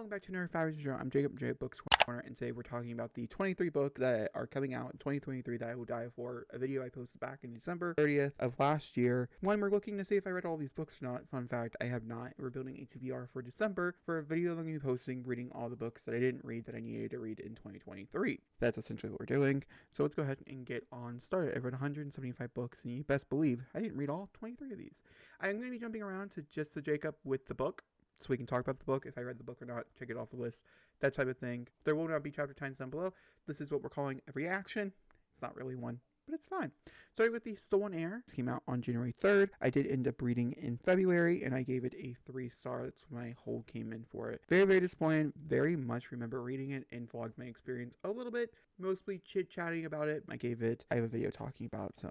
welcome back to another Fabulous Show. I'm Jacob, J Books Corner, and today we're talking about the 23 books that are coming out in 2023 that I will dive for. A video I posted back in December 30th of last year when we're looking to see if I read all these books or not. Fun fact, I have not. We're building a TBR for December for a video that I'm going to be posting reading all the books that I didn't read that I needed to read in 2023. That's essentially what we're doing. So let's go ahead and get on started. I've read 175 books, and you best believe I didn't read all 23 of these. I'm going to be jumping around to just the Jacob with the book, so we can talk about the book, if I read the book or not, check it off the list, that type of thing. There will not be chapter times down below. This is what we're calling a reaction. It's not really one, but it's fine. Starting with The Stolen Heir. This came out on January 3rd. I did end up reading in February, and I gave it a 3-star. That's when my hold came in for it. Very, very disappointed. Very much remember reading it and vlogged my experience a little bit, mostly chit-chatting about it. I have a video talking about it, so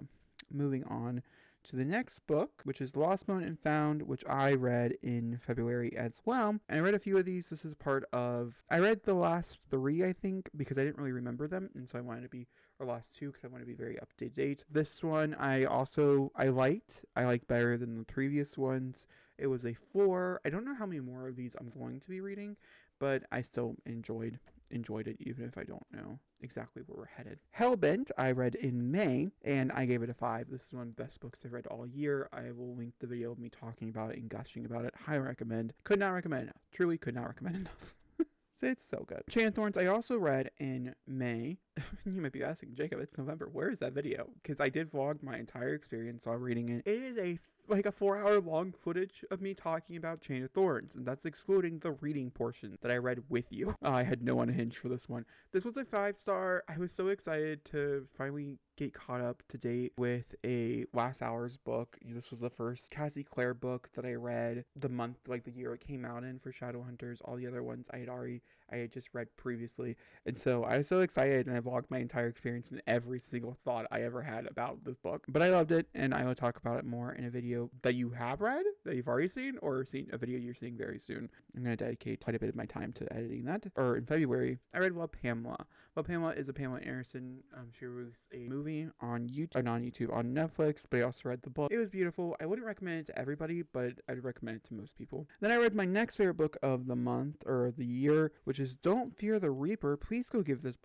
moving on to the next book, which is Lost, Found, and Found, which I read in February as well. And I read a few of these. This is part of, I read the last 3, I think, because I didn't really remember them, and so I wanted to be, or last 2, because I want to be very up to date. This one I liked better than the previous ones. It was a 4. I don't know how many more of these I'm going to be reading, but I still enjoyed it, even if I don't know exactly where we're headed. Hellbent, I read in May, and I gave it a 5. This is one of the best books I've read all year. I will link the video of me talking about it and gushing about it. Highly recommend. Could not recommend enough. Truly could not recommend enough. It's so good. Chain of Thorns, I also read in May. You might be asking, Jacob, it's November. Where is that video? Because I did vlog my entire experience while reading it. It is like a 4-hour long footage of me talking about Chain of Thorns, and that's excluding the reading portion that I read with you. I had no unhinged for this one. This was a 5-star. I was so excited to finally get caught up to date with a Last Hours book. This was the first Cassie Clare book that I read the month, like the year it came out in for Shadowhunters. All the other ones I had just read previously, and so I was so excited, and I vlogged my entire experience and every single thought I ever had about this book. But I loved it, and I will talk about it more in a video that you have read, that you've already seen, or seen a video you're seeing very soon. I'm going to dedicate quite a bit of my time to editing that. Or in February, I read Love, Pamela. Love, Pamela is a Pamela Anderson. She released a movie on YouTube, or not on YouTube, on Netflix, but I also read the book. It was beautiful. I wouldn't recommend it to everybody, but I'd recommend it to most people. Then I read my next favorite book of the month, or the year, which is Don't Fear the Reaper. Please go give this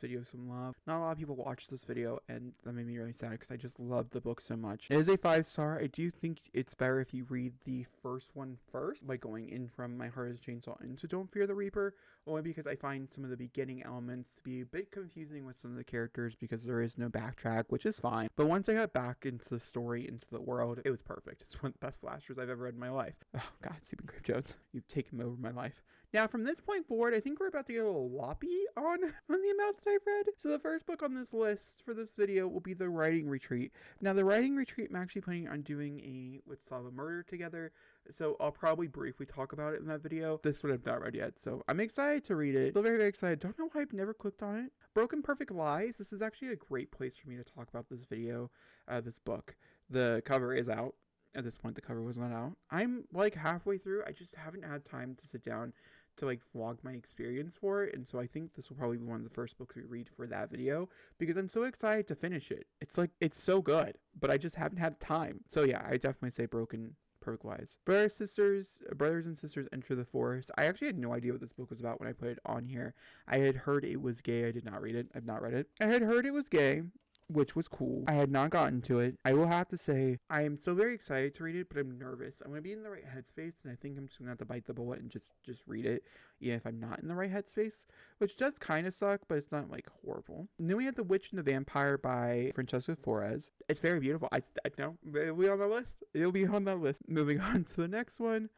video some love. Not a lot of people watch this video, and that made me really sad because I just love the book so much. It is a 5-star. I do think it's better if you read the first one first, by going in from My Heart is Chainsaw into Don't Fear the Reaper, only because I find some of the beginning elements to be a bit confusing with some of the characters because there is no backtrack, which is fine. But once I got back into the story, into the world, it was perfect. It's one of the best slashers I've ever read in my life. Oh God, Stephen Grave Jones, you've taken over my life. Now, from this point forward, I think we're about to get a little loppy on the amount that I've read. So the first book on this list for this video will be The Writing Retreat. Now, The Writing Retreat, I'm actually planning on doing Let's Solve a Murder together, so I'll probably briefly talk about it in that video. This one I've not read yet, so I'm excited to read it. Still very, very excited. Don't know why I've never clicked on it. Broken Perfect Lies. This is actually a great place for me to talk about this this book. The cover is out. At this point, the cover was not out. I'm like halfway through. I just haven't had time to sit down to like vlog my experience for it, and so I think this will probably be one of the first books we read for that video because I'm so excited to finish it. It's so good, but I just haven't had time. So yeah, I definitely say Broken Perfect Lies. Brothers and Sisters Enter the Forest. I actually had no idea what this book was about when I put it on here. I had heard it was gay. I did not read it. I've not read it. I had heard it was gay, which was cool. I had not gotten to it. I will have to say, I am so very excited to read it, but I'm nervous. I'm going to be in the right headspace, and I think I'm just going to have to bite the bullet and just read it, even if I'm not in the right headspace, which does kind of suck, but it's not, like, horrible. And then we have The Witch and the Vampire by Francesca Flores. It's very beautiful. I know. It'll be on the list. It'll be on that list. Moving on to the next one.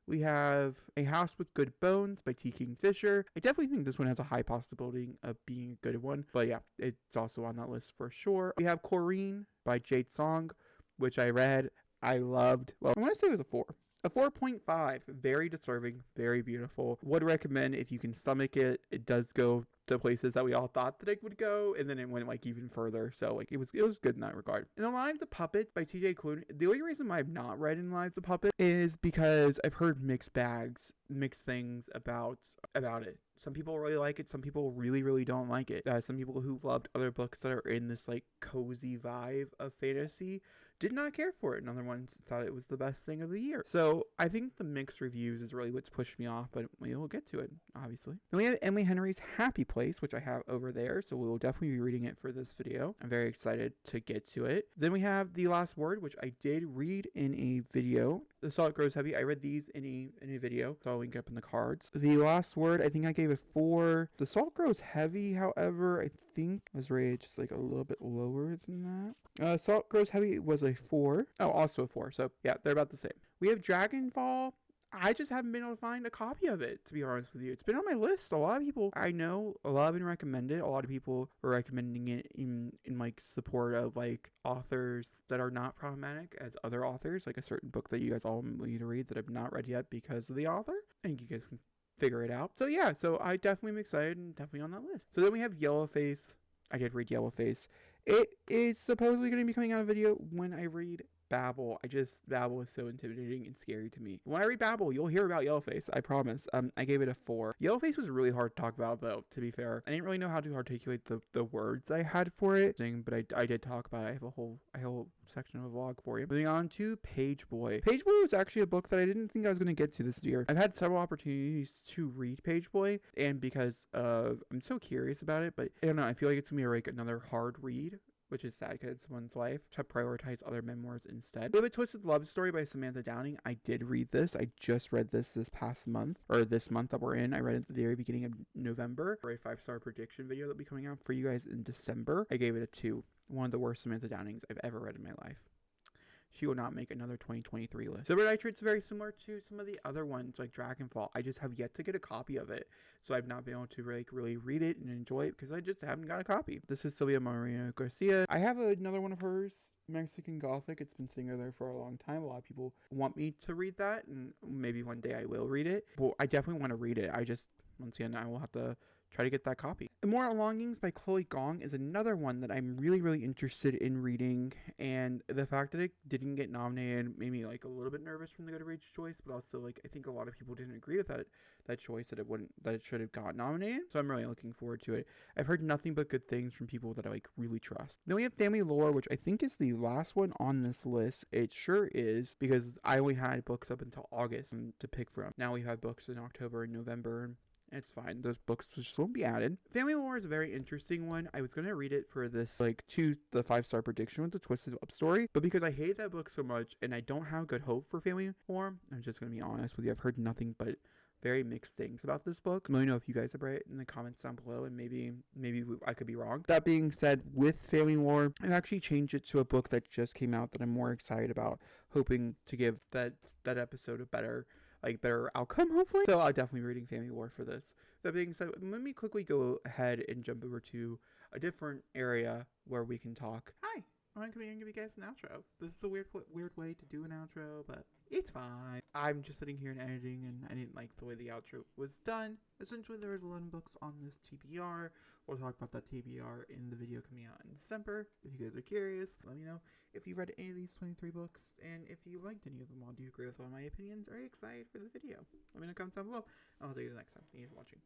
We have A House with Good Bones by T. Kingfisher. I definitely think this one has a high possibility of being a good one. But yeah, it's also on that list for sure. We have Corinne by Jade Song, which I read. I loved. Well, I want to say it was a 4. A 4.5. Very deserving. Very beautiful. Would recommend if you can stomach it. It does go to places that we all thought that it would go, and then it went like even further. So like it was good in that regard. In The Lives of Puppet by TJ Klune. The only reason why I've not read In Lives of Puppet is because I've heard mixed things about it. Some people really like it. Some people really, really don't like it. Some people who loved other books that are in this like cozy vibe of fantasy did not care for it, and other ones thought it was the best thing of the year. So I think the mixed reviews is really what's pushed me off, but we'll get to it, obviously. Then we have Emily Henry's Happy Place, which I have over there, so we will definitely be reading it for this video. I'm very excited to get to it. Then we have The Last Word, which I did read in a video. The Salt Grows Heavy, I read these in a video, so I'll link up in the cards. The Last Word, I think I gave it 4. The Salt Grows Heavy, however, I think was rated just like a little bit lower than that. Salt Grows Heavy was a 4. Oh, also a 4. So yeah, they're about the same. We have Dragonfall. I just haven't been able to find a copy of it, to be honest with you. It's been on my list. A lot of people I know, a lot have been recommended. A lot of people are recommending it in like support of like authors that are not problematic as other authors, like a certain book that you guys all need to read that I've not read yet because of the author. I think you guys can figure it out. So yeah, so I definitely am excited and definitely on that list. So then we have Yellowface. I did read Yellowface. It is supposedly going to be coming out a video when I read Babel. Babel is so intimidating and scary to me. When I read Babel, you'll hear about Yellowface, I promise. I gave it a 4. Yellowface was really hard to talk about, though, to be fair. I didn't really know how to articulate the words I had for it, but I did talk about it. I have a whole section of a vlog for you. Moving on to Page Boy. Page Boy was actually a book that I didn't think I was going to get to this year. I've had several opportunities to read Page Boy, and because of I'm so curious about it, but I don't know, I feel like it's going to be like another hard read, which is sad because it's someone's life, to prioritize other memoirs instead. We have A Twisted Love Story by Samantha Downing. I did read this. I just read this past month, or this month that we're in. I read it at the very beginning of November for a 5-star prediction video that'll be coming out for you guys in December. I gave it a 2. One of the worst Samantha Downings I've ever read in my life. She will not make another 2023 list. Silver Nitrate's very similar to some of the other ones like Dragonfall. I just have yet to get a copy of it, so I've not been able to really read it and enjoy it because I just haven't got a copy. This is Sylvia Moreno Garcia. I have another one of hers, Mexican Gothic. It's been sitting there for a long time. A lot of people want me to read that, and maybe one day I will read it. Well, I definitely want to read it. Once again, I will have to try to get that copy. Immortal Longings by Chloe Gong is another one that I'm really interested in reading, and the fact that it didn't get nominated made me like a little bit nervous from the Goodreads choice, but also like I think a lot of people didn't agree with that choice, that it should have got nominated. So I'm really looking forward to it. I've heard nothing but good things from people that I like really trust. Then we have Family Lore, which I think is the last one on this list. It sure is, because I only had books up until August to pick from. Now we have books in October and November. It's fine. Those books just won't be added. Family Lore is a very interesting one. I was going to read it for this, the 5-star prediction with the Twisted Up story, but because I hate that book so much and I don't have good hope for Family Lore, I'm just going to be honest with you. I've heard nothing but very mixed things about this book. Let me know if you guys have read it in the comments down below, and maybe I could be wrong. That being said, with Family Lore, I've actually changed it to a book that just came out that I'm more excited about, hoping to give that episode a better outcome, hopefully. So I'll definitely be reading Family Lore for this. That being said, let me quickly go ahead and jump over to a different area where we can talk. Hi, I'm going to give you guys an outro. This is a weird way to do an outro, but it's fine. I'm just sitting here and editing, and I didn't like the way the outro was done. Essentially, there was 11 books on this TBR. We'll talk about that TBR in the video coming out in December. If you guys are curious, let me know if you read any of these 23 books, and if you liked any of them all. Do you agree with all my opinions? Are you excited for the video? Let me know in the comments down below, and I'll see you next time. Thank you for watching.